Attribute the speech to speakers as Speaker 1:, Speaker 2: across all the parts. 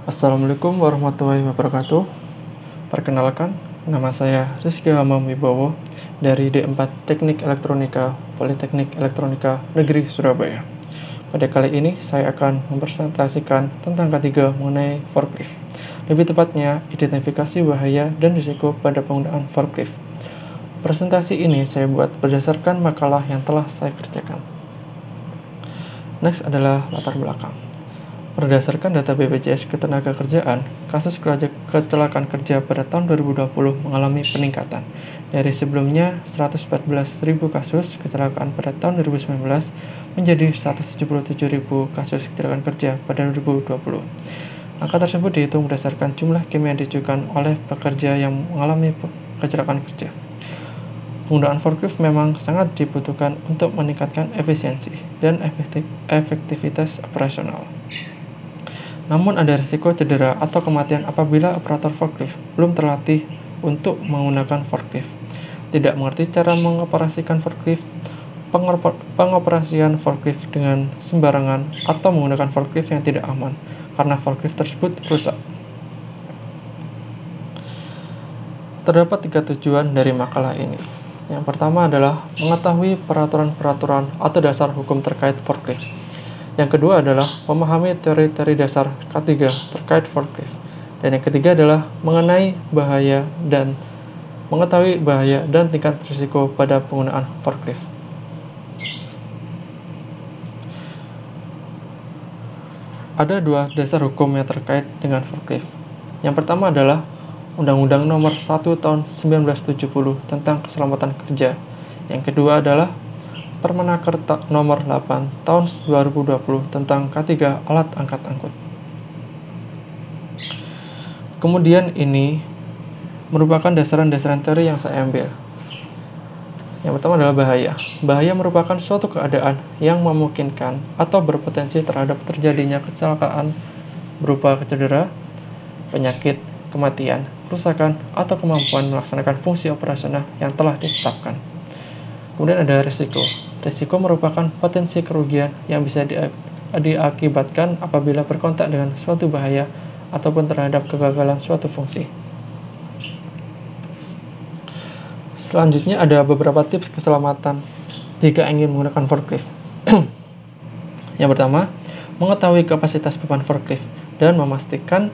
Speaker 1: Assalamualaikum warahmatullahi wabarakatuh. Perkenalkan, nama saya Rizky Hamam Wibowo dari D4 Teknik Elektronika Politeknik Elektronika Negeri Surabaya. Pada kali ini saya akan mempresentasikan tentang K3 mengenai forklift. Lebih tepatnya, identifikasi bahaya dan risiko pada penggunaan forklift. Presentasi ini saya buat berdasarkan makalah yang telah saya kerjakan. Next adalah latar belakang. Berdasarkan data BPJS Ketenagakerjaan, kasus kecelakaan kerja pada tahun 2020 mengalami peningkatan. Dari sebelumnya 114.000 kasus kecelakaan pada tahun 2019 menjadi 177.000 kasus kecelakaan kerja pada 2020. Angka tersebut dihitung berdasarkan jumlah kim yang diajukan oleh pekerja yang mengalami kecelakaan kerja. Penggunaan forklift memang sangat dibutuhkan untuk meningkatkan efisiensi dan efektivitas operasional. Namun ada risiko cedera atau kematian apabila operator forklift belum terlatih untuk menggunakan forklift, tidak mengerti cara mengoperasikan forklift, pengoperasian forklift dengan sembarangan, atau menggunakan forklift yang tidak aman karena forklift tersebut rusak. Terdapat 3 tujuan dari makalah ini. Yang pertama adalah mengetahui peraturan-peraturan atau dasar hukum terkait forklift. Yang kedua adalah memahami teori-teori dasar K3 terkait forklift. Dan yang ketiga adalah mengetahui bahaya dan tingkat risiko pada penggunaan forklift. Ada 2 dasar hukum yang terkait dengan forklift. Yang pertama adalah Undang-Undang Nomor 1 Tahun 1970 tentang Keselamatan Kerja. Yang kedua adalah Permenaker Nomor 8 Tahun 2020 tentang K3 Alat Angkat Angkut. Kemudian ini merupakan dasaran-dasaran teori yang saya ambil. Yang pertama adalah bahaya. Bahaya merupakan suatu keadaan yang memungkinkan atau berpotensi terhadap terjadinya kecelakaan berupa cedera, penyakit, kematian, kerusakan, atau kemampuan melaksanakan fungsi operasional yang telah ditetapkan. Kemudian ada risiko. Risiko merupakan potensi kerugian yang bisa diakibatkan apabila berkontak dengan suatu bahaya ataupun terhadap kegagalan suatu fungsi. Selanjutnya ada beberapa tips keselamatan jika ingin menggunakan forklift. Yang pertama, mengetahui kapasitas beban forklift dan memastikan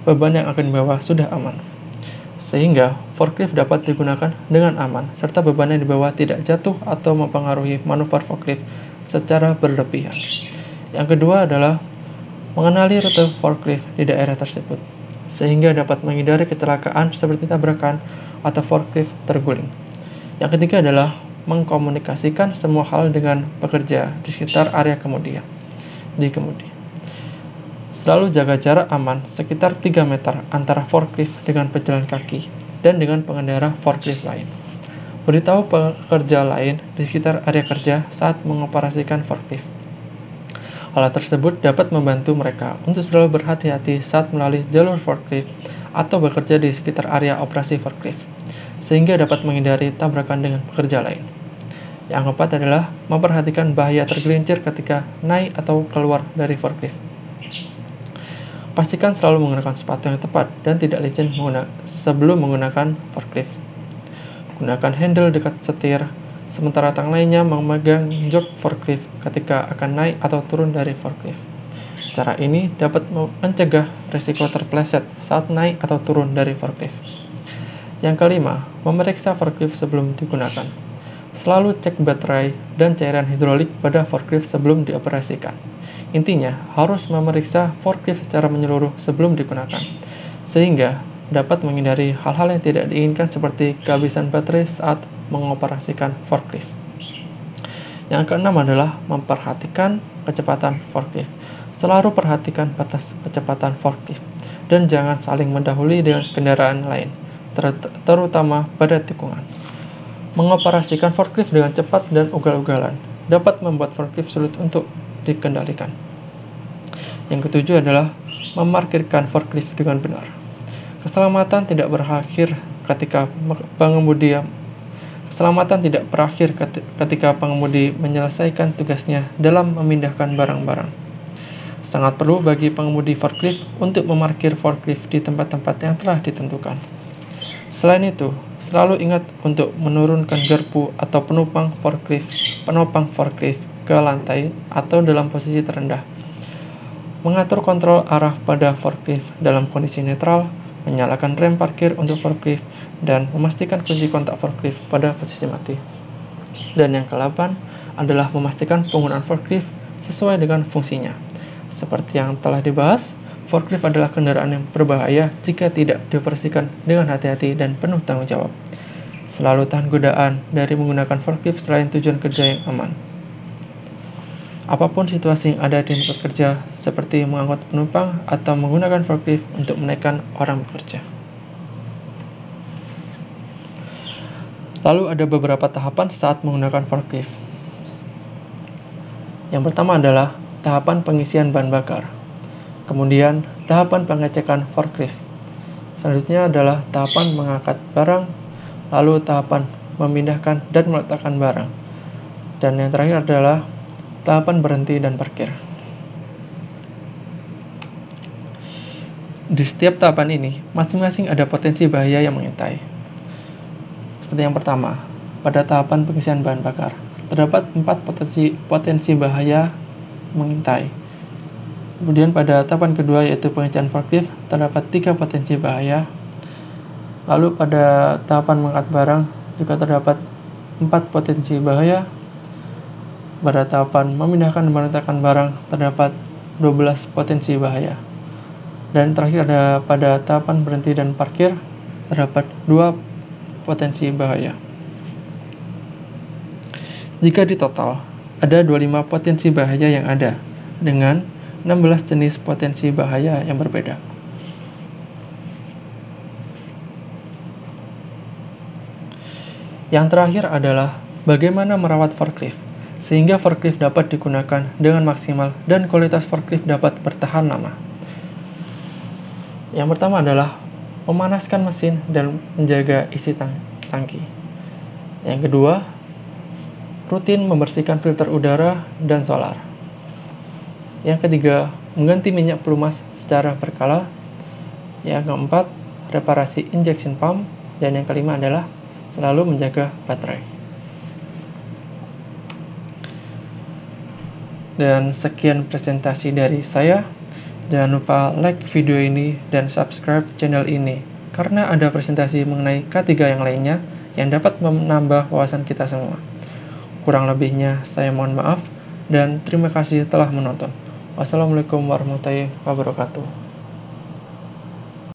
Speaker 1: beban yang akan dibawa sudah aman, sehingga forklift dapat digunakan dengan aman, serta beban yang dibawa tidak jatuh atau mempengaruhi manuver forklift secara berlebihan. Yang kedua adalah mengenali rute forklift di daerah tersebut, sehingga dapat menghindari kecelakaan seperti tabrakan atau forklift terguling. Yang ketiga adalah mengkomunikasikan semua hal dengan pekerja di sekitar area kemudi. Selalu jaga jarak aman sekitar 3 meter antara forklift dengan pejalan kaki dan dengan pengendara forklift lain. Beritahu pekerja lain di sekitar area kerja saat mengoperasikan forklift. Hal tersebut dapat membantu mereka untuk selalu berhati-hati saat melalui jalur forklift atau bekerja di sekitar area operasi forklift, sehingga dapat menghindari tabrakan dengan pekerja lain. Yang keempat adalah memperhatikan bahaya tergelincir ketika naik atau keluar dari forklift. Pastikan selalu menggunakan sepatu yang tepat dan tidak licin sebelum menggunakan forklift. Gunakan handle dekat setir, sementara tangan lainnya memegang jok forklift ketika akan naik atau turun dari forklift. Cara ini dapat mencegah risiko terpeleset saat naik atau turun dari forklift. Yang kelima, memeriksa forklift sebelum digunakan. Selalu cek baterai dan cairan hidrolik pada forklift sebelum dioperasikan. Intinya, harus memeriksa forklift secara menyeluruh sebelum digunakan, sehingga dapat menghindari hal-hal yang tidak diinginkan seperti kehabisan baterai saat mengoperasikan forklift. Yang keenam adalah memperhatikan kecepatan forklift. Selalu perhatikan batas kecepatan forklift dan jangan saling mendahului dengan kendaraan lain, terutama pada tikungan. Mengoperasikan forklift dengan cepat dan ugal-ugalan dapat membuat forklift sulit untuk dikendalikan. Yang ketujuh adalah memarkirkan forklift dengan benar. Keselamatan tidak berakhir ketika pengemudi menyelesaikan tugasnya dalam memindahkan barang-barang. Sangat perlu bagi pengemudi forklift untuk memarkir forklift di tempat-tempat yang telah ditentukan. Selain itu, selalu ingat untuk menurunkan garpu atau penopang forklift ke lantai atau dalam posisi terendah. Mengatur kontrol arah pada forklift dalam kondisi netral, menyalakan rem parkir untuk forklift, dan memastikan kunci kontak forklift pada posisi mati. Dan yang ke-8 adalah memastikan penggunaan forklift sesuai dengan fungsinya. Seperti yang telah dibahas, forklift adalah kendaraan yang berbahaya jika tidak dioperasikan dengan hati-hati dan penuh tanggung jawab. Selalu tahan godaan dari menggunakan forklift selain tujuan kerja yang aman. Apapun situasi yang ada di tempat kerja, seperti mengangkut penumpang atau menggunakan forklift untuk menaikkan orang bekerja. Lalu ada beberapa tahapan saat menggunakan forklift. Yang pertama adalah tahapan pengisian bahan bakar. Kemudian, tahapan pengecekan forklift. Selanjutnya adalah tahapan mengangkat barang, lalu tahapan memindahkan dan meletakkan barang. Dan yang terakhir adalah tahapan berhenti dan parkir. Di setiap tahapan ini, masing-masing ada potensi bahaya yang mengintai. Seperti yang pertama, pada tahapan pengisian bahan bakar, terdapat 4 potensi bahaya mengintai. Kemudian pada tahapan kedua yaitu pengisian forklift, terdapat 3 potensi bahaya. Lalu pada tahapan mengangkat barang juga terdapat 4 potensi bahaya. Pada tahapan memindahkan dan meletakkan barang terdapat 12 potensi bahaya. Dan terakhir ada pada tahapan berhenti dan parkir terdapat 2 potensi bahaya. Jika di total, ada 25 potensi bahaya yang ada, dengan 16 jenis potensi bahaya yang berbeda. Yang terakhir adalah bagaimana merawat forklift, sehingga forklift dapat digunakan dengan maksimal dan kualitas forklift dapat bertahan lama. Yang pertama adalah memanaskan mesin dan menjaga isi tangki. Yang kedua, rutin membersihkan filter udara dan solar. Yang ketiga, mengganti minyak pelumas secara berkala. Yang keempat, reparasi injection pump. Dan yang kelima adalah selalu menjaga baterai. Dan sekian presentasi dari saya. Jangan lupa like video ini dan subscribe channel ini, karena ada presentasi mengenai K3 yang lainnya yang dapat menambah wawasan kita semua. Kurang lebihnya saya mohon maaf, dan terima kasih telah menonton. Wassalamualaikum warahmatullahi wabarakatuh.